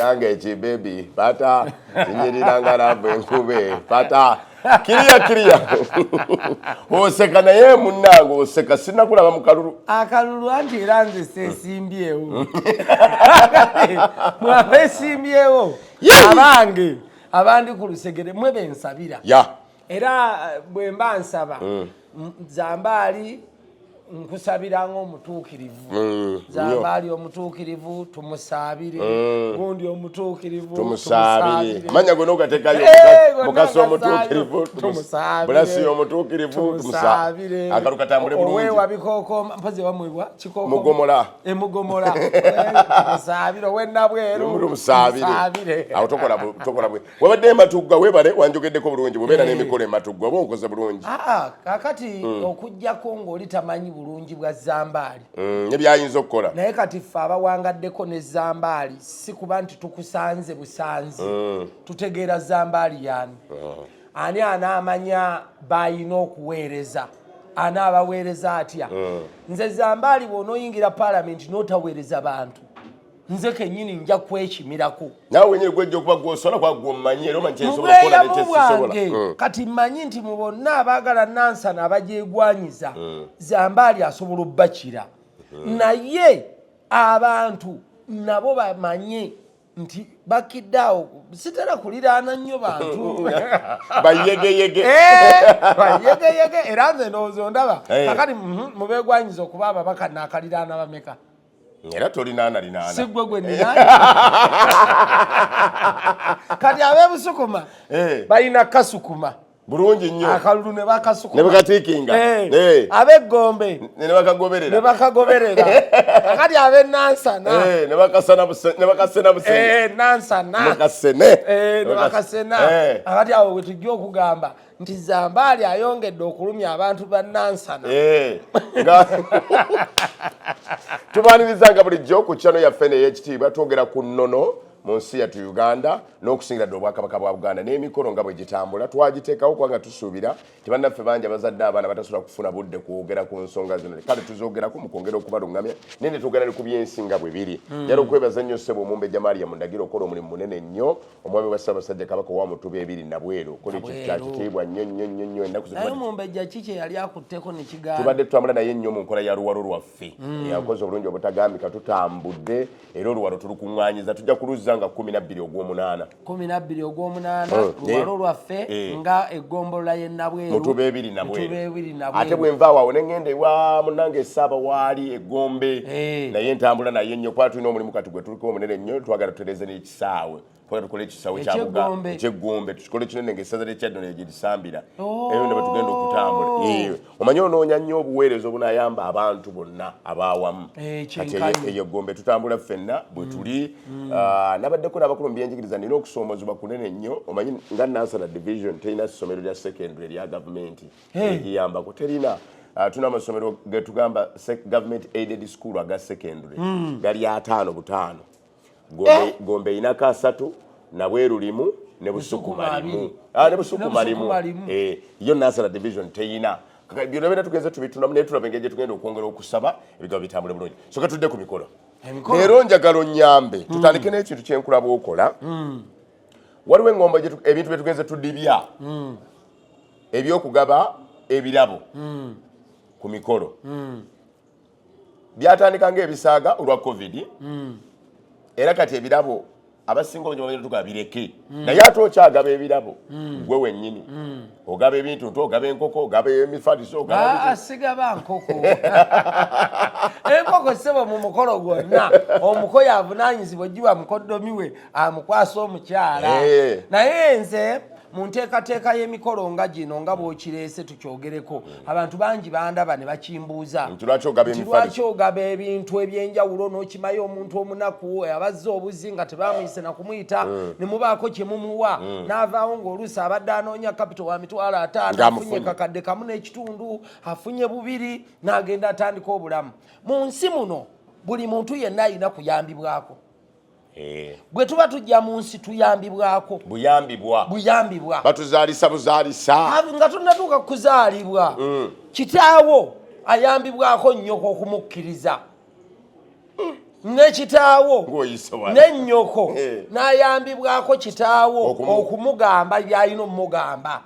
Change chi baby pata tinyiranga rabwe nkube pata kiria oseka naye munnango oseka sina kulaba mukalulu akalulu anti iranze sesimbyewo mwabe simbyewo abange abandi ku lusegere mwe bensabira era bwe mba nsaba Zambali nkusabira ng'omutuukirivu Zambali omutuukirivu tumusabire gundi omutuukirivu tumusabire amanya gono gatekayo mukaso omutuukirivu tumusabire bulasi omutuukirivu tumusabire akalukatambule bulungi owewa bikoko mpaze bamwebwa kikoko mugomola mugomola tumusabire wenabweru tumusabire aho tokola bwe wabadde matugga webale wanjogeddeko bulungi bubera n'emikolo ematugga oba onkoze bulungi kakati okujjako ng'oli tamanyi bulungi bwa Zambali ebyayinza okukola naye kati ffe abawangaddeko ne Zambali si kuba nti tukusanze busanzi tutegeera Zambali yani ani anaamanya bayina okuweereza anaabaweereza atya nze Zambali bw'onooyingira palamenti n'otaweereza bantu nze kennyini nja kwekimirako nawe wenyini gwejja okuba gwosobola kuba gw'omanyi era omanyi kyensobola okukola nekyesisobola kati mmanyi nti mu bonna abaagala nansana abagyegwanyiza Zambali asobola obbakira naye abantu nabo bamanye nti Bakidawo sitera kuliraana nnyo bantu bayegeyege era nze ndowooza ondaba kakati mubegwanyiza okuba ababaka naakaliraana bameka era tolinaana sigwe gwe ninaana kati ab'ebusukuma balina kasukuma bulungi nnyo akalulu ne bakasukuma ne bakatiikinga ab'eggombe ne bakagoberera kati ab'ennansana ne bakasena busene nansana ne bakasena akati awo we tujja okugamba nti Zambali ayongedde okulumya abantu ba nansana tubaanirizanga bulijjo ku channel yaffe n'ey'ekitiibwa twogera ku nnono mu nsi yattu Uganda n'okusingira ddala Obwakabaka bwa Buganda n'emikolo nga bwe gitambula twagiteekawo kubanga tusuubira tibannaffe bangi abazadde abaana batasobola kufuna budde kwogera ku nsonga zino kale tuzoogerako mu kwongera okubalungamya naye ne twogera ne ku byensi nga bwe biri yali okwebaza nnyo ssebo Omumbejja Maria Mundagira okola omulimu munene nnyo omwami wa Ssaabasajja Kabaka wa Mutuba ebiri nabweru okola ekintu kya kitiibwa nnyo ennaku naye Omumbejja kiki yali akutteko ne kigaana tubadde tutambula naye nnyo mu nkola ya luwalo lwaffe yakoze obulungi obutagambika tutambudde era oluwalo tulukuŋŋaanyiza tujja kuluzza nga 12 ogw'omunaana luwalo lwaffe nga eggombolola y'e Nabweru Mutuba ebiri nabweru ate bwe nva awo ne ngenda ewa munnange Essaaba waali Eggombe naye ntambula naye nnyo kuba tulina omulimu kati gwe tuliko omunene nnyo twagala tutereeze n'ekisaawe twagala tukole ekisaawe eky'Eggombe tukikole kinene ng'essaza ly'Ekyaddondo lye girisambira eyo ne batugenda okutambula omanyi onoonya nnyo obuweereza obunaayamba abantu bonna abaawamu kati eyo Eggombe tutambula ffenna bwe tuli nabaddeko n'abakulu mu byenjigiriza nina okusoomozebwa kunene nnyo omanyi nga Nansana division terina ssomero lya secondary erya gavumenti egiyambako terina tuna amasomero ge tugamba government aided school aga secondary gali 5 Gombe inako 3 Nabweru limu ne Busukuma limu yo Nansana division terina byonna bera tugenze tubitunamu naye tulaba engeri gye tugenda okwongera okusaba ebigabo bitambule bulungi soka tudde ku mikolo leero njagala onnyambe tutandike n'ekintu kyenkulaba okola waliwo engombo ebintu bye tugenze tudibya ebyokugaba ebirabo ku mikolo byatandika ng'ebisaaga olwa covid era kati ebirabo abasinga obungi tugaba bireke naye ate okyagaba ebirabo gwe wennyini ogaba ebintu ogaba enkoko ogaba emifaliso sigaba nkoko enkoko sebo mu mukolo gwonna omukoyo avunaanyizibwa ojjiwa mukoddomi we amukwasa omukyala naye nze mu nteekateeka y'emikolo nga gino nga bw'okireese tukyogereko abantu bangi bandaba ne bakimbuuza lwaki ogaba ebintu ebyenjawulo n'okimayo omuntu omunaku abazza obuzi nga tebamuyise na kumuyita ne mubaako kye mumuwa n'avaawo ng'oluusi abadde anoonya kapito wa mitwalo 5 afunye kakadde kamu n'ekitundu afunye 2 n'agenda atandika obulamu mu nsi muno buli muntu yenna alina kuyambibwako bwe tuba tujja mu nsi tuyambibwako buyambibwa batuzaalisa buzaalisa nga tunnatuuka kuzaalibwa kitaawo ayambibwako nnyoko okumukkiriza ne kitaawo ne nnyoko n'ayambibwako kitaawo okumugamba by'alina omugamba.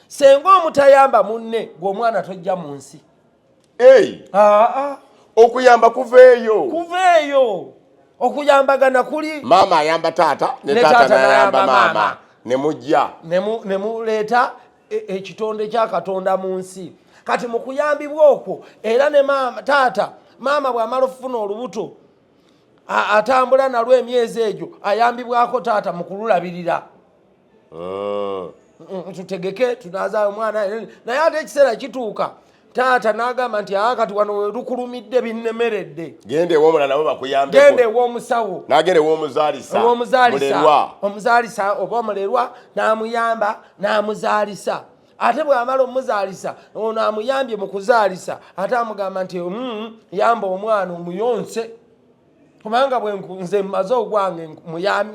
Senga omutayamba munne gw'omwana tojja mu nsi. Okuyamba kuveeyo okuyambagana kuli maama ayamba taata ne taata n'ayamba maama ne mujja ne muleeta ekitonde kya Katonda mu nsi. Kati mu kuyambibwa okwo era ne maama bw'amala okufuna olubuto atambula nalwo emyezi egyo ayambibwako taata mu kululabirira. Tutegeke tunaaza omwana naye ate ekiseera kituuka taata n'agamba nti kati wano lukulumidde binnemeredde. Genda ew'omulala nabo bakuyambeko. Genda ew'omusawo. N'agenda ew'omuzaalisa. Omuzaalisa oba omulerwa n'amuyamba n'amuzaalisa. Ate bw'amala omuzaalisa ono amuyambye mu kuzaalisa ate amugamba nti yamba omwana omuyonse. Kubanga bwe nze mmaze ogwange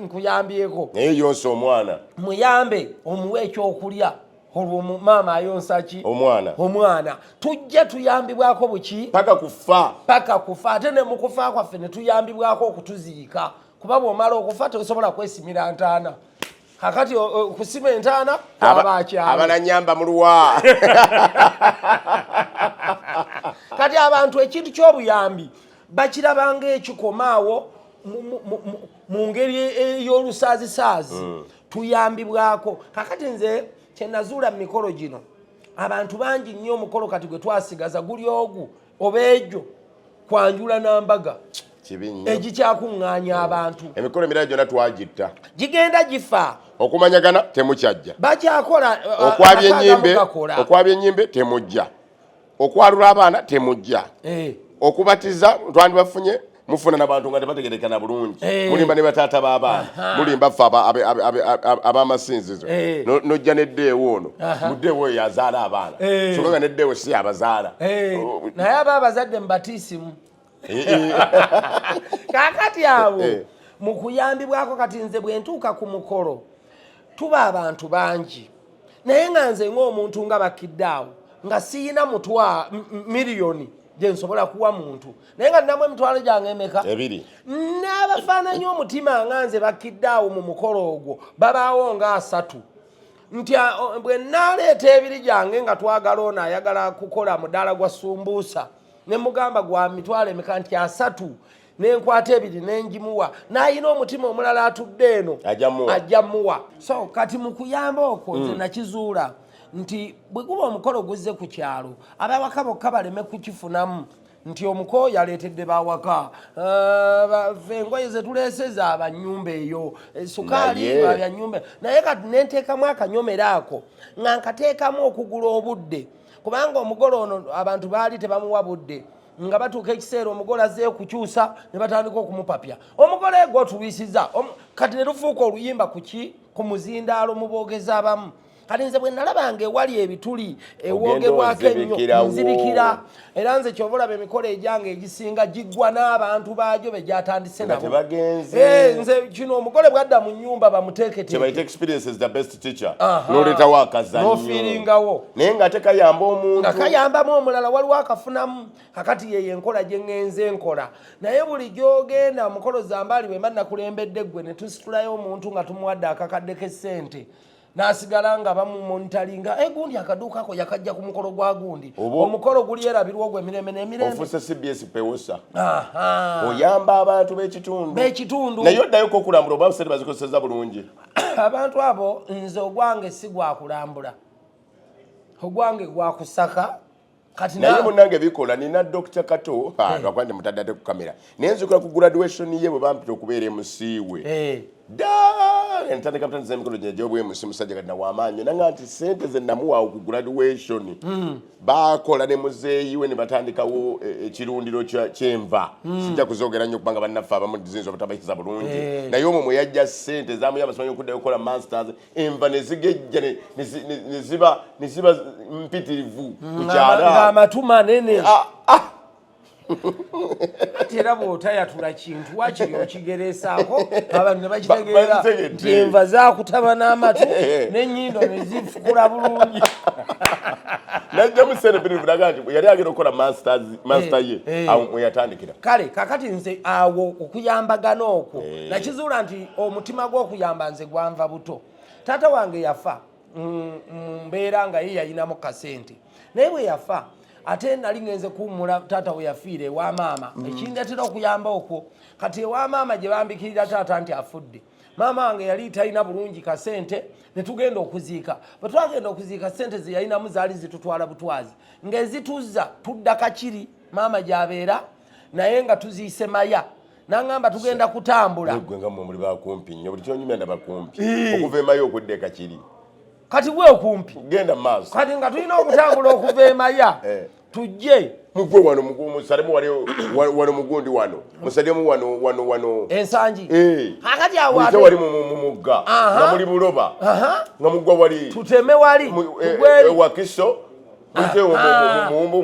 nkuyambyeko. Naye yonsa omwana. Muyambe omuwe ekyokulya. Olwo maama ayonsa ki? Omwana. Tujje tuyambibwako buki? Paka kufa. Ate ne mu kufa kwaffe ne tuyambibwako okutuziika. Kuba bw'omala okufa tosobola kwesimira ntaana. Kakati okusima entaana abakyala. Abananyamba mu luwa. Kati abantu ekintu ky'obuyambi bakirabanga ekikomaawo mu ngeri ey'olusaazisaazi. Tuyambibwako. Kakati nze kyenazuula mu mikolo gino abantu bangi nnyo omukolo kati gwe twasigaza guli ogwo oba egyo kwanjula n'ambaga egikyakuŋŋaanya abantu. Emikolo emirala gyonna twagitta. Gigenda gifa. Okumanyagana temukyajja. Bakyakola. Okwabya ennyimbe temujja. Okwalula abaana temujja. Okubatiza twandibafunye mufuna n'abantu nga tebategerekana bulungi. Mulimba ne bataata b'abaana. Mulimba ffe ab'amasinzizo. Nojja n'eddeewo ono. Muddeewo oyo yazaala abaana. Kyokka nga n'eddeewo si abazaala. Naye aba abazadde mubatiisimu. Kaakati awo mu kuyambibwako kati nze bwe ntuuka ku mukolo tuba abantu bangi. Naye nga nze ng'omuntu nga Bakidawo nga siyina miliyoni gye nsobola kuwa muntu. Naye nga nnamwe emitwalo gyange emeka? 2. N'abafaananyi omutima nga nze Bakidawo mu mukolo ogwo babaawo nga 3. Nti bwe nnaaleeta ebiri gyange nga twagala ono ayagala kukola mudaala gwa sumbuusa ne mugamba gwa mitwalo emeka nti 3 nenkwata 2 nengimuwa n'ayina omutima omulala atudde eno ajja muwa. So kati mu kuyamba okwo nze nakizuula nti bwe guba omukolo guzze ku kyalo abawaka bokka baleme kukifunamu nti omuko yaleetedde bawaka engoye ze tuleeseza abanyumba eyo sukaali abanyumba. Naye kati nenteekamu akanyomero ako nga nkateekamu okugula obudde kubanga omugolo ono abantu baali tebamuwa budde nga batuuka ekiseera omugole azzeeyo kukyusa ne batandika okumupapya. Omugole egwo tuwiisiza kati ne lufuuka oluyimba ku muzindaalo mu boogeza abamu. Kati nze bwe nalabanga ewali ebituli ewogerwako ennyo nzibikira. Era nze kyova olaba emikolo egyange egisinga giggwa n'abantu baagyo be gyatandise nabo. Nze kino omugole bwadda mu nnyumba bamuteeketeeke. Experience is the best teacher. N'oleetawo akazannyo. N'ofiiringawo. Naye nga tekayamba omuntu. Nga kayambamu omulala waliwo akafunamu. Kakati ye enkola gye ŋŋenze enkola. Naye buli gy'ogenda mukolo zambaali bwe mba nakulembedde ggwe ne tusitulayo omuntu nga tumuwadde akakadde k'essente. Nasigala nga bamumonitalinga gundi akaduuka ako yakajja ku mukolo gwa gundi. Omukolo guli erabirwa ogwo emirembe n'emirembe. Ofuuse CBS pewosa. Oyamba abantu b'ekitundu. Naye oddayoko okulambula oba busente bazikozeseza bulungi. Abantu abo nze ogwange si gwakulambula. Ogwange gwakusaka. Naye munnange bikola nina Dr. Kato akwande mutaddate ku kamera. Naye nzikula ku graduation ye bwe bampita okubeera MC we. Ntandika mutandisa emikolo gye gy'obwemusi musajja kati nawamaanyi nanga nti sente ze namuwaawo ku graduation baakola ne muzeeyi we ne batandikawo ekirundiro ky'enva. Sijja kuzoogera nnyo kubanga bannaffe abamu ziyinza obutabayikiza bulungi. Naye omwo mwe yajja sente zamuyamba simanyi okuddayo okukola masters enva ne zigejja ne ziba mpitirivu ku kyala. Ng'amatu manene. ate era bw'otayatula kintu wakiri okigeresaako abantu ne bakitegeera nti enva zaakutaba n'amatu n'ennyindo ne zifukula bulungi. Najja mu Senebiri bulaga nti yali agenda okukola master ye awo mwe yatandikira. Kale kakati nze awo okuyambagana okwo nakizuula nti omutima gw'okuyamba nze gwanva buto. Taata wange yafa mbeera nga ye yayinamu kasente naye bwe yafa ate nali ngenze kuwummula taata we yafiire ewa maama ekindeetera okuyamba okwo kati ewa maama gye bambikirira taata nti afudde maama wange yali talina bulungi kasente ne tugenda okuziika bwe twagenda okuziika sente ze yalinamu zaali zitutwala butwazi ng'ezituzza tudda Kakiri maama gy'abeera naye nga tuziise Maya nangamba tugenda kutambula gwe nga mwe muli bakumpi nnyo buli kyonyumya ndaba kumpi okuva Maya okudda e Kakiri kati bwe okumpi genda maaso kati nga tulina okutambula okuva Maya tujje mugwe wano musalemu wano mugundi wano musalemu wano ensangi akati awo ate wali mu mugga nga muli buloba nga mugwa wali tuteme wali wakiso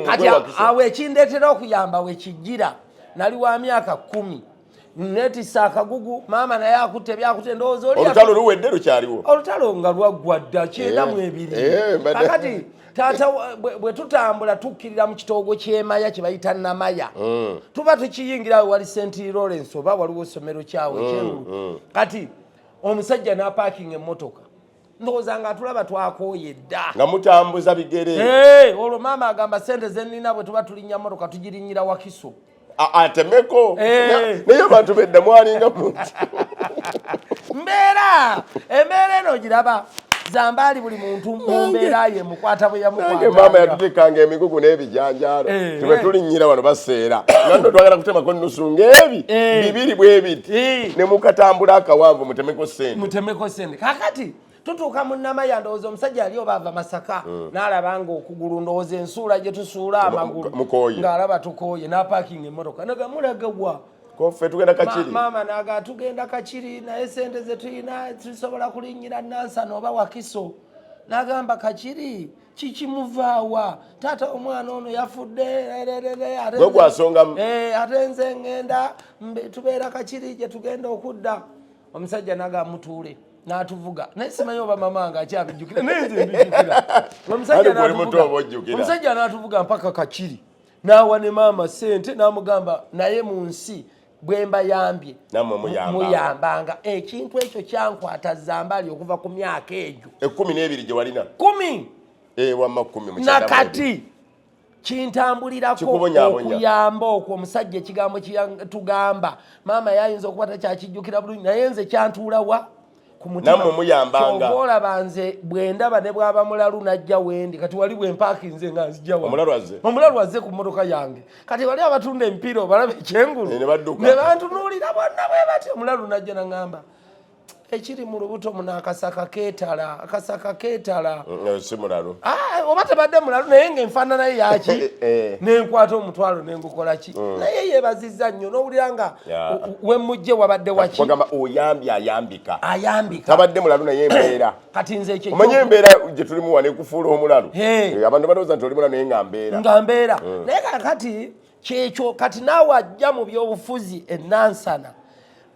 kati awo ekindeetera okuyamba wekijjira nali wa myaka 10 netisa akagugu maama naye akutte byakute ndowooza oli olutalo luwedde lukyaliwo olutalo nga lwaggwa dda 9-2 kakati taata bwe tutambula tukkirira mu kitoogo ky'Emaya kye bayita Namaya tuba tukiyingira wali St. Lawrence oba waliwo essomero kyawe ekyengulu kati omusajja n'apaakinga emmotoka ndowooza nga atulaba twakooye dda nga mutambuza bigere olwo maama agamba sente ze nnina bwe tuba tulinnya mmotoka tugirinnyira Wakiso atemeko naye abantu bedda mwalinga muntu embeera eno giraba zambaali buli muntu mu mbeera ye mukwata bwe yamukwata maama yatutekanga emigugu n'ebijanjaalo tube tulinnyira wano baseera nando twagala kutemako nnusu ng'ebi bibiri bwe biti ne mukatambula akawanvu mutemeko sente kakati tutuuka mu Namaya ndowooza omusajja ali oba ava Masaka n'alaba nga okugulu ndowooza ensuula gye tusuula amagulu ng'alaba tukooye n'apaakinga emmotoka naga mulagawa kofe tugenda Kakiri maama naga tugenda Kakiri naye sente ze tulina tusobola kulinnyira Nansana oba Wakiso n'agamba Kakiri kikimuvaawa taata omwana ono yafudde gwasongamu ate nze ngenda tubeera Kakiri gye tugenda okudda omusajja naga mutuule n'atuvuga naye simanyi oba mama nga akyabijjukira naye nze mbijjukira omusajja n'atuvuga mpaka Kakiri n'awa ne maama sente n'amugamba naye mu nsi bwe mbayambye muyambanga ekintu ekyo kyankwata Zambaali okuva ku myaka egyo 12 gye walina 10 nakati kintambulirako okuyamba okwo omusajja ekigambo tugamba maama yayinza okuba takyakijjukira bulungi naye nze kyantuulawa ku mutima olaba nze bwe ndaba ne bwaba mulalu najja wendi kati wali bwe mpaakinze nga nzijja omulalu azze ku mmotoka yange kati wali abatunda emipiira obalaba ekyengulu ne bantunuulira bonna bwe bati omulalu najja naŋŋamba ekiri mu lubuto muno akasaka keetala si mulalu oba tebadde mulalu naye ng'enfaananayo yaki nenkwata omutwalo nengukola ki naye yeebazizza nnyo n'owulira nga wemmujje wabadde waki oyambye ayambika tabadde mulalu naye embeera kati nze ekyo omanye embeera gye tulimu wane kufuula omulalu abantu balowooza nti oli mulalu naye nga mbeera naye kakati kyekyo kati naawe ajja mu byobufuzi enansana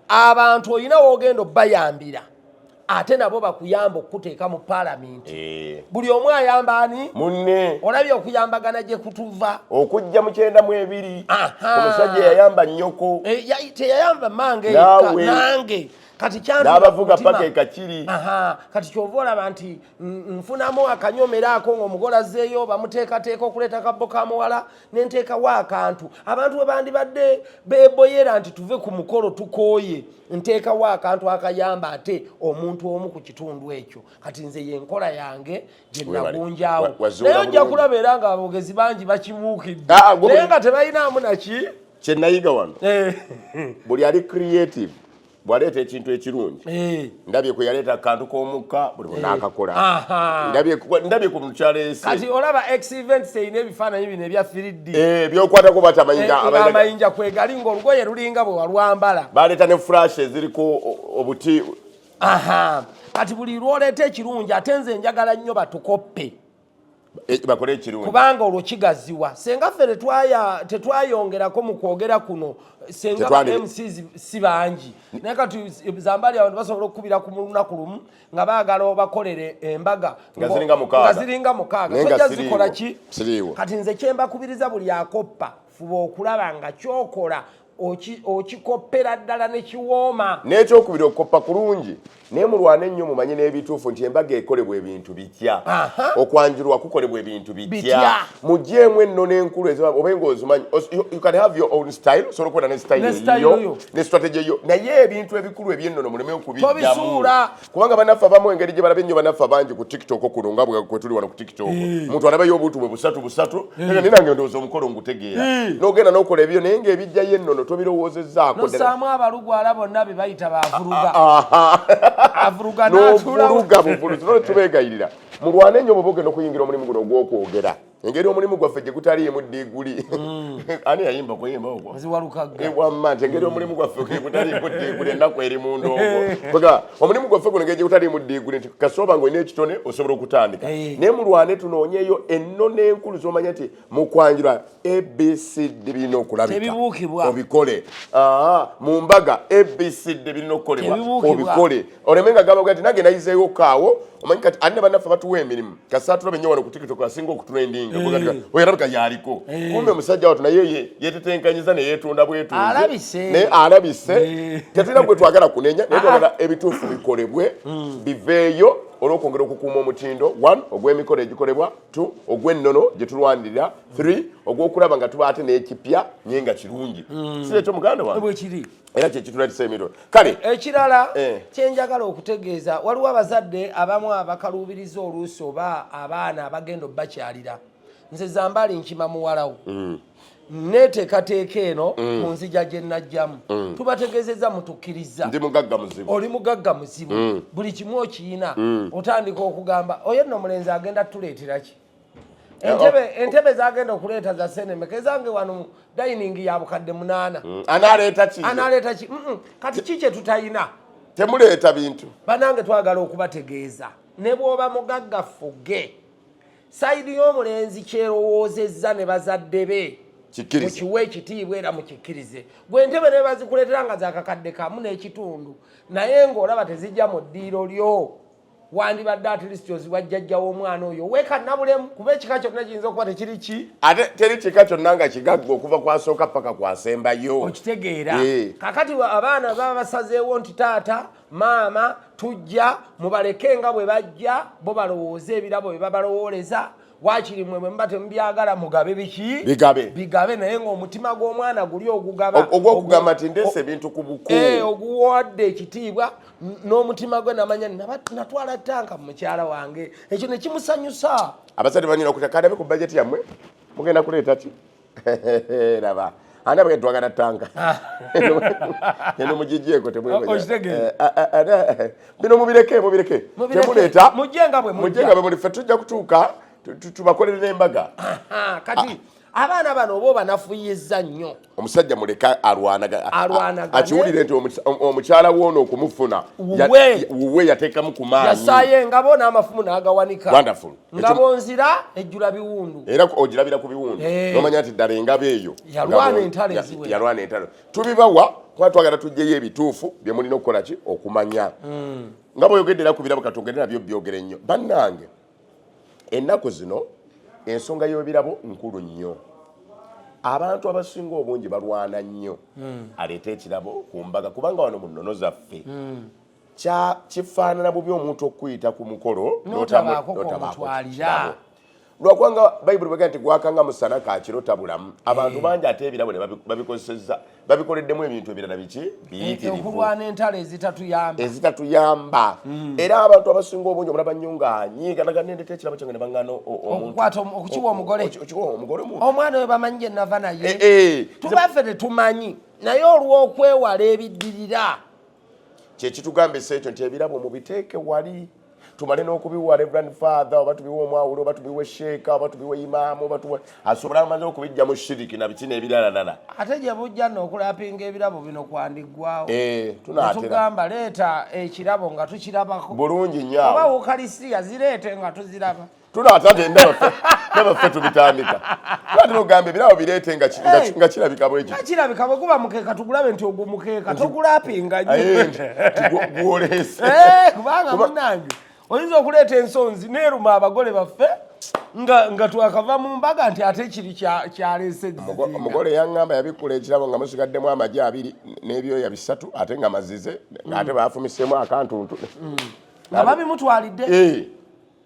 abantu olina wogenda obbayambira ate nabo bakuyamba okuteeka mu paalamenti buli omu ayamba ani munne olabye okuyambagana gye kutuva okujja mu 92 omusajja yayamba nnyoko teyayamba mange nange kati n'abavuga paka e Kakiri kati kyova olaba nti nfunamu akanyomera ako ng'omugole azzeeyo bamuteekateeka okuleeta kabbo ka muwala nenteekawo akantu abantu we bandibadde beeboyera nti tuve ku mukolo tukooye nteekawo akantu akayamba ate omuntu omu ku kitundu ekyo kati nze yenkola yange gye nagunjaawo naye ojja kulaba era nga abogezi bangi bakibuukidde naye nga tebalinamu naki kye nayiga wano buli ali creative bwaleeta ekintu ekirungi ndabye kwe yaleeta akantu k'omukka buli n'akakola ndabye ku mukyaleese kati olaba ex-events eyina ebifaananyi bino ebya 3D byokwatako batamayinja kwegali ng'olugoye lulinga bwe walwambala baleeta ne flash eziriko obuti kati buli lwoleeta ekirungi ate nze njagala nnyo batukoppe bakole ekirungi kubanga olwo kigaziwa senga ffe tetwayongerako mu kwogera kuno senga MCs si bangi naye kati Zambali abantu basobola okukubira ku lunaku lumu nga baagala obakolere embaga nga ziringa mukaaga tojja zikola ki kati nze kyembakubiriza buli akoppa fuba okulaba nga kyokola okikoppera ddala ne kiwooma n'ekyokubiri okukoppa kulungi naye mulwane ennyo mumanye n'ebituufu nti embaga ekolebwa ebintu bitya okwanjulwa kukolebwa ebintu bitya mugyemu enno n'enkulu oba ng'ozimanyi you can have your own style osobola okubeera ne style eyo ne strategy eyo naye ebintu ebikulu ebyennono muleme okubijjamu kubanga bannaffe abamu engeri gye balaba ennyo bannaffe abangi ku tiktok kuno nga bwe tuli wano ku tiktok omuntu alabayo obutu bwe busatu naye nange ndowooza omukolo ngutegeera n'ogenda n'okola ebyo naye ng'ebijjayo ennono tobirowoozezzaako nosaamu abalugwala bonna be bayita bavuruga n'ovuruga buvuluzi tubegayirira mulwane nnyo bwe ogenda okuyingira omulimu guno ogw'okwogera engeri omulimu gwaffe gye gutaliimu ddiiguli ani yayimba kuyimba ogwowamma nti engeri omulimu gwaffe gye gutaliimu ddiiguli ennaku eri mu ndongo omulimu gwaffe guno engeri gye gutaliimu ddiiguli nti kasooba ng'olina ekitone osobola okutandika naye mulwane tunoonyeeyo enno n'enkulu z'omanya nti mu kwanjula abcd birina okulabika obikole mu mbaga abcd birina okukolebwa obikole oleme nga gabaga nti nage nayizeeyo kaawo omanyi kati ani ne bannaffe batuwa emirimu kasita tulaba nnyo wano ku tiktok asinga okutrendinga oyalabika yaliko kumbe omusajja wattu naye yetetenkanyiza ne yeetunda bwetuuze naye alabise tetulina gwe twagala kunenya naye twagala ebituufu bikolebwe biveeyo olw'okwongera okukuuma omutindo 1 ogw'emikolo egikolebwa 2 ogw'ennono gye tulwanirira 3 ogw'okulaba nga tuba ate n'ekipya naye nga kirungi sirekyo muganda wange era kyekituletisa emiro kale ekirala kyenjagala okutegeeza waliwo abazadde abamu abakaluubiriza oluusi oba abaana abagenda obbakyalira nze Zambali nkima muwalawo neteekateeka eno mu nzija gye najjamu tubategeezezza mutukkiriza oli mugagga muzibu buli kimu okiyina otandika okugamba oyo nno omulenzi agenda tuleetera ki entebe zagenda okuleeta za senemeka ezange wano dining ya bukadde 8 analeeta ki kati kikye tutayina temuleeta bintu banange twagala okubategeeza ne bw'oba mugagga fuge sayidi y'omulenzi kyerowoozezza ne bazadde be mukiwe ekitiibwa era mukikkirize gwe entebe ne bazikuleetera nga zakakadde kamu n'ekitundu naye ng'olaba tezijja mu ddiiro lyo wandibadde atilisiti oziwa jjajja w'omwana oyo weekannabulemu kuba ekika kyonna kiyinza okuba tekiri ki ate teri kika kyonna nga kigagga okuva kwasooka paka kwasembayo okitegeera kakati abaana baba basazeewo nti taata maama tujja mubaleke nga bwe bajja bo balowooza ebirabo bye babalowooleza wakiri mwe mba temubyagala mugabe biki bigabe naye ng'omutima gw'omwana guli ogugaba ogw'okugamba nti ndese ebintu ku buku oguwadde ekitiibwa n'omutima gwe namanya natwala tanka mu mukyala wange ekyo ne kimusanyusa abazadde banyina okutakadabe ku bajeti yammwe mugenda kuleeta ki raba ani abagenda twagala tanka eno mugijjeeko bino mubireke temuleeta mujjenga bwe muli ffe tujja kutuuka tubakolere n'embaga kati abaana bano oba banafuyiza nnyo omusajja muleka alwanaga akiwulire nti omukyala woono okumufuna wuwe yateekamu ku maanyi yasaaye ngabo n'amafumu n'agawanika ngabo nzira ejjula biwundu era ogirabira ku biwundu nomanya nti ddala engabo eyo yalwana entalo eziwe yalwana entalo tubibawa kuba twagala tujjeyo ebituufu bye mulina okukola ki okumanya nga bw'oyogedde era ku birabo katongere nabyo byogere nnyo bannange ennaku zino ensonga y'ebirabo nkulu nnyo abantu abasinga obungi balwana nnyo aleeta ekirabo ku mbaga kubanga wano mu nnono zaffe kifaanana bubi omuntu okuyita ku mukolo n'otabaakokutwalira lwakubanga bayibuli bwega nti gwakanga musana kakiro tabulamu abantu bangi ate ebirabo ne babikozesezza babikoleddemu ebintu ebirala biki biyitirivu okulwana entalo ezitatuyamba era abantu abasinga obungi omulaba nnyo ng'anyiiganaga nendeta ekirabo kyange ne bangana okukiwa omugole omwana we bamanyi gye nava naye tubaffe tetumanyi naye olw'okwewala ebiddirira kyekitugambisa ekyo nti ebirabo mubiteeke wali tumale n'okubiwa reverend father oba tubiwe omwawulo oba tubiwe sheeka oba tubiwe imaamu oba tubiwe asobola amaze okubijja mu shiriki na biki n'ebiralalala ate gye bujja n'okulapinga ebirabo bino kwandiggwawo tunatugamba leeta ekirabo nga tukirabako bulungi nnyo oba wukalisiya zireete nga tuziraba tunaatata endabaffe n'abaffe tubitandika lwaki nogambe birabo bireete nga kirabika bwe kiti kirabika bwe kuba mukeeka tugulabe nti ogwo mukeeka togulapinga gwoleese kubanga munange oyinza okuleeta ensonzi neeruma abagole baffe nga twakava mu mbaga nti ate kiri kyaleese omugole yaŋŋamba yabikkula ekirabo nga musigaddemu amagi 2 n'ebyoya 3 ate nga mazize ate baafumiseemu akantuntu nga babimutwalidde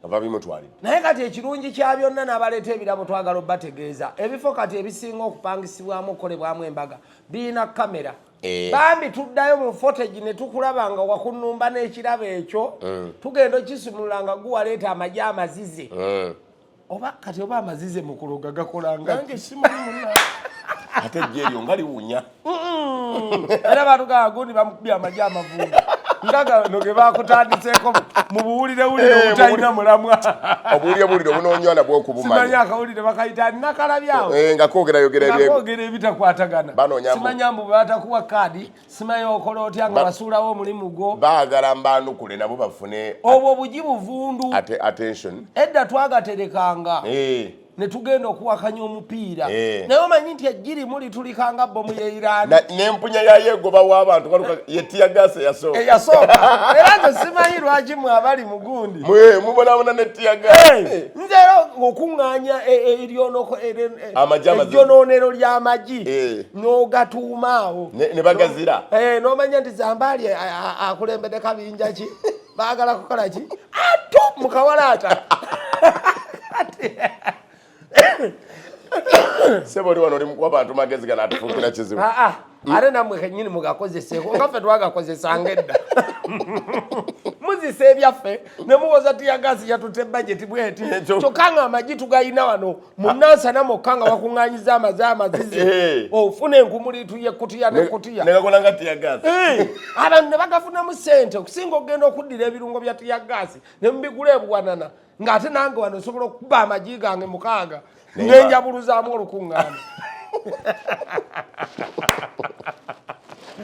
babimutwalidde naye kati ekirungi kya byonna n'abaleeta ebirabo twagala obbategeeza ebifo kati ebisinga okupangisibwamu okukolebwamu embaga birina kamera bambi tuddayo mu footage ne tukulaba nga wakunnumba n'ekirabo ekyo tugenda okisumulula nga guwaleeta amagi amazize oba kati oba amazize mu kuloga gakolanga nange simulimuna ate ejjeeryo nga liwunya era batugamba gundi bamukubye amagi amavumba ngaga no ge bakutandiseko mu buwulire obutalina mulamwa obuwulire obunoonywana bw'okubumanya simanyi akawulire bakayita nakalabyawo nga koogera ebitakwatagana simanyi mbu batakuwa kaadi simanyi okola otya nga basuulawo omulimu gwo baagala mbanukule nabo bafune obwo bugi buvundu attention edda twagaterekanga ne tugenda okuwakanya omupiira naye omanyi nti ejjiri muli tulikanga bomu ye Iran n'empunya yayo egoba w'abantu kaluka ye tiyagasi eyasooka era nze simanyi lwaki mwe abali mu gundi mubonabona ne tiyagasi nze era okuŋŋaanya eryonoonero ly'amagi n'ogatuumaawo ne bagazira n'omanya nti Zambaali akulembedde kabinja ki baagala kukola ki atu mukawalaata sebo oli wano oli w'abantu magezi gana atufuukira kizibu ate nammwe kennyini mugakozeseeko nga ffe twagakozesanga edda muzisa ebyaffe ne muwoza tiyagasi yatutte bajeti bweti kyokka nga amagi tugayina wano munansana mokka nga wakuŋŋaanyiza amazi amazize ofuna enkumuli tuyekutiya nekutiya negakola nga tiyagasi abantu ne bagafunamu ssente okusinga okugenda okuddira ebirungo bya tiyagasi ne mubigula ebuwanana ng'ate nange wano osobola okukuba amagi gange 6 nenjabuluzaamu olukuŋŋaana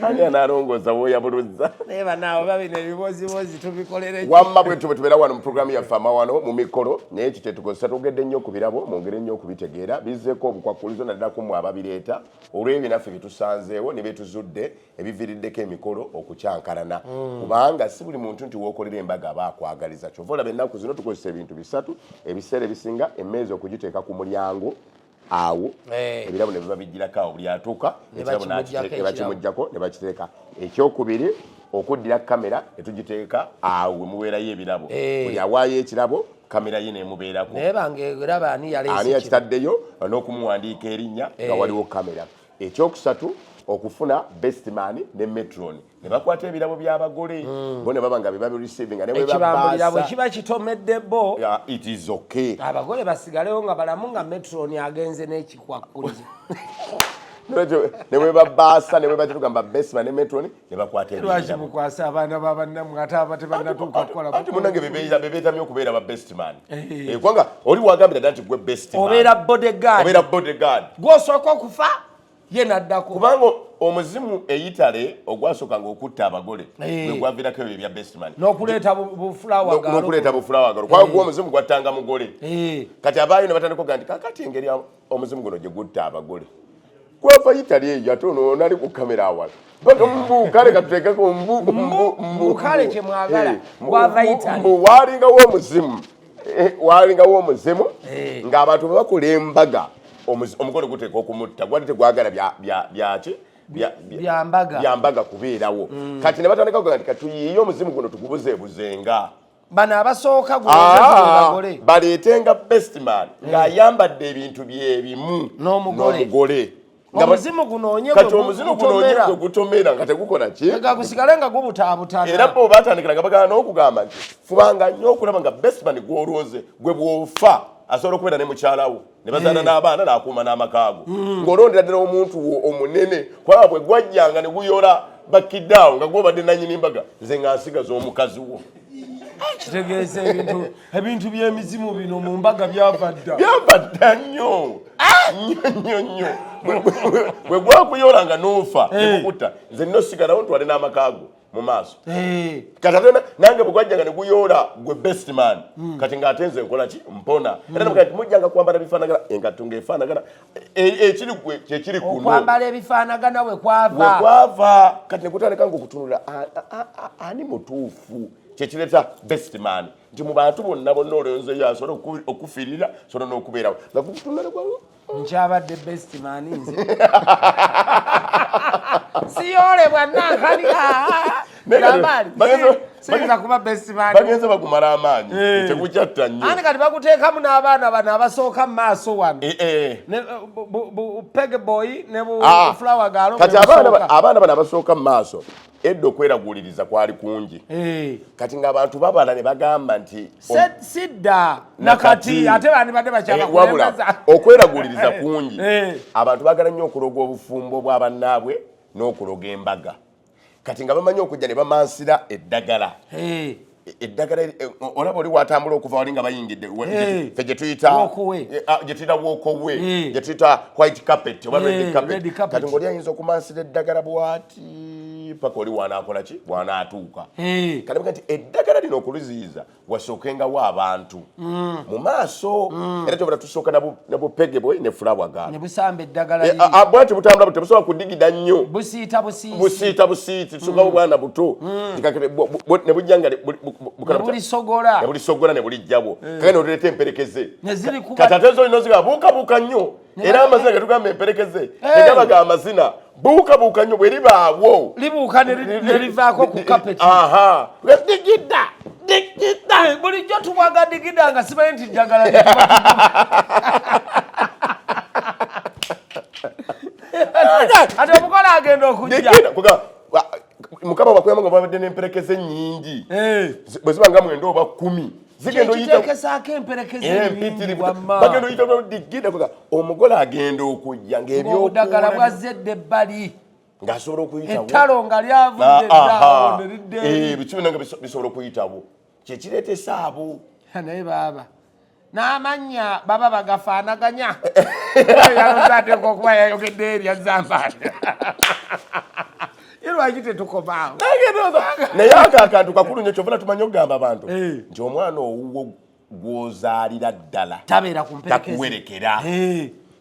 ani anaalongooza woyabuluzza naye naawe babino ebibozibozi tubikolere wamma bwetu bwe tubeera wano mu puroguramu yaffe Amawano mu Mikolo naye ekyo tetukozesa tugedde nnyo ku birabo mwongere nnyo okubitegeera bizzeeko obukwakkulizo naddala ku mmwe ababireta olw'ebyo naffe bitusanzeewo ne byetuzudde ebiviiriddeko emikolo okukyankalana kubanga si buli muntu nti wookolera embaga aba akwagaliza kyova olaba ennaku zino tukozesa ebintu 3 ebiseera ebisinga emmeezi okugiteeka ku mulyango awo ebirabo ne biba bijjirako awo buli atuuka ebakimuggyako ne bakiteeka ekyokubiri okuddira kamera etugiteeka awo mubeerayo ebirabo buli awaayo ekirabo kamera ye nemubeerako naye bangeraba ani yakitaddeyo n'okumuwandiika erinnya nga waliwo kamera ekyokusatu okufuna bestman ne metron ne bakwata ebirabo by'abagole bo ne baba nga biba bireceiving ne ekibambulirabo kiba kitomedde bo it is okay abagole basigalewo nga balamu nga metron agenze n'ekikwakkulizo ne bwe babaasa ne bwe bakitugamba bestman ne metron ne bakwata lwaki mukwasa abaana babannammwe ate aba tebannatuuka kukola ati munange bebeetamye okubeera ba bestman kubanga oli wagambira dda nti gwe bestman obeera bodyguard gw'osooka okufa ye naddako kubanga omuzimu eyitale ogwasookanga okutta abagole gwe gwaviirako ebyo ebya bestman n'okuleeta bufulawagalo kubanga gwe omuzimu gwattanga mugole kati abaayo ne batandika okuga nti kakati engeri omuzimu guno gye gutta abagole gwava yitale eyo ate onoonali ku kamera awala kale katuteekeko mbukale kyemwagala gwava yitale waalingawo omuzimu ng'abantu bwe bakola embaga omugole guteeka okumutta gwali tegwagala byambaga kubeerawo kati ne batandika kuga nti katuyiiye omuzimu guno tugubuzeebuzenga bano abasooka bagole baleetenga bestman ng'ayambadde ebintu byebimu n'omugole omuzimu gunoonye gwe gutomera nga tegukola ki gusigale nga gubutaabutana era bo batandikiranga bagala n'okugamba nti fubanga nnyo okulaba nga bestman gwolwoze gwe bw'ofa asobola okubeera ne mukyalawo ne bazaana n'abaana n'akuuma n'amakaago ng'olondera ddala omuntu omunene kubanga bwe gwajjanga ne guyola Bakidawo nga gwobadde nannyini mbaga nze nga nsigaza omukazi wo kitegeeza ebintu by'emizimu bino mu mbaga byava dda nnyo bwe gwakuyola nga n'ofa nekukutta nze nno sigalawo ntwale n'amakaago mu maaso kati ate nange bwegwajjanga ne guyola gwe best man kati ng'atenze nkola ki mpona era namugaa nti mujjanga kwambala ebifaanagana engatto ng'efaanagana ekiri gwe kyekiri kuno okwambala ebifaanagana we kwava kati ne gutandika ng'okutunula ani mutuufu kyekireeta best man nti mu bantu bonna olowooza asobola okufiirira sobola n'okubeerawo nga gukutunula nkyabadde best man nze siyoolebwa nankani siyinza kuba best man bagenze bagumala amaanyi tekukyatta nnyo ani kati bakuteekamu n'abaana bano abasooka mu maaso wano pege boy ne flower galo kati abaana bano abasooka mu maaso edda okweraguuliriza kwali kungi kati ng'abantu babala ne bagamba nti sidda nakati ate bandibadde bakyabakubembaza okweraguuliriza kungi abantu baagala nnyo okuloga obufumbo bw'abannaabwe n'okuloga embaga kati nga bamanyi okujja ne bamansira eddagala olaba oli watambula okuva wali nga bayingidde fe gyetuyita wokowe gyetuyita white carpet oba red carpet kati ng'oli ayinza okumansira eddagala bwati paka oli wanaakola ki bwanaatuuka kati nti eddagala lino okuluziyiza wasookengawo abantu mu maaso era kyobula tusooka nabupege boy ne flower girl ne busamba eddagala bwati butambula bute busobola kudigida nnyo busiita tusookawo bwana buto ne bujjanga bulisogola ne bulijjabo kake noleeta emperekeze kati ate zolina oziga buukabuuka nnyo era amazina getugamba emperekeze tegabaga amazina buukabuuka nnyo bwe libaawo libuuka ne livaako ku kapeti digidda bulijjo tubwaga digidda nga simanyi nti ddagala ate omukola agenda okujja mukama bakuyamba nga babadde n'emperekeze nnyingi bwe ziba nga 9 oba 10 zigenda bagenda oyita digida omugole agenda okujja ng'ebyodagala bwazzedde ebbali ng'asobola okuyitawo ettalo nga lyavudde bikiina nga bisobola okuyitawo kyekireeta esaabo naye baaba n'amannya baba bagafaanaganya yalozaateka okuba yayogedde erya zambaana lwaki tetukomaawo naye akantu kakulu nnyo kyovula tumanyi okugamba abantu nti omwana owuwo gw'ozaalira ddala takuwerekera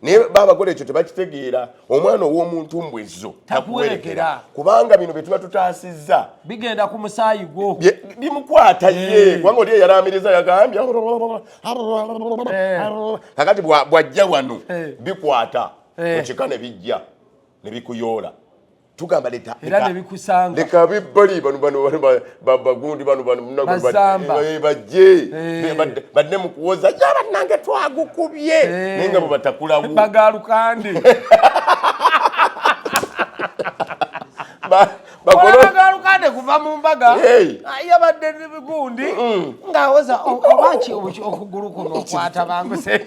naye babagole ekyo tebakitegeera omwana ow'omuntu mbwezo takuwerekera kubanga bino bye tuba tutaasizza bigenda ku musaayi gwo bimukwata ye kubanga oli eyalamiriza yagambye kakati bwajja wano bikwata mukika ne bijja ne bikuyoola tugamba era nebikusanga leka bibbali bagundi bajje badde mu kuwoza bannange twagukubye naye nga bwe batakulawo bagalukande bagalukande kuva mu mbaga yabadde nebigundi ngaawoza obaki okugulu kuno okwata banguse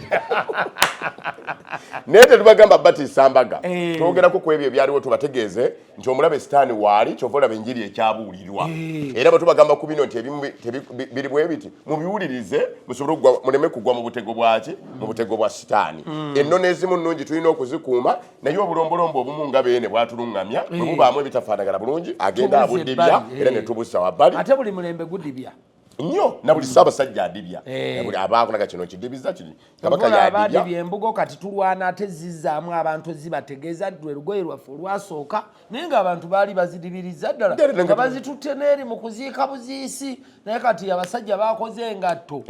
naye tetubagamba batiisa mbaga twogerako ku ebyo ebyaliwo tubategeeze nti omulabe sitaani waali kyova olaba enjiri ekyabuulirwa era bwe tubagamba ku bino nti ebimu biri bwe biti mubiwulirize muleme kugwa mu butego bwaki mu butego bwa sitaani ennono ezimu nnungi tulina okuzikuuma naye obulombolombo obumu nga beene bwatuluŋŋamya bwe bubaamu ebitafaanagana bulungi agenda abudibya era ne tubussa wabbali ate buli mulembe gudibya nnyo na buli ssaabasajja adibya buli abaakonaga kino kidibiza kiri kabaka yadibya embugo kati tulwana ate zizzaamu abantu zibategeeza dwe lugoye lwaffe olwasooka naye ng'abantu baali bazidibiriza ddala nga bazitutte n'eri mu kuziika buziisi naye kati abasajja baakoze engatto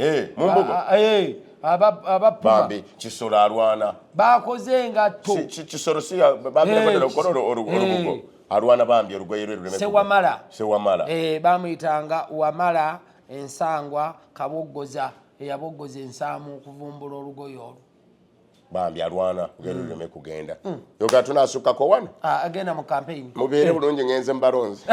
bambi kisolo alwana baakoze engatto kisolo si olubugo alwana bambi olugoye lwe luleme sewamala bamuyitanga wamala ensangwa kaboggoza eyaboggoza ensaamu okuvumbula olugoye olwo bambi alwana lugero luleme kugenda yoga tunasukkako wano agenda mu campaign mubeere bulungi ngenze mbalonzi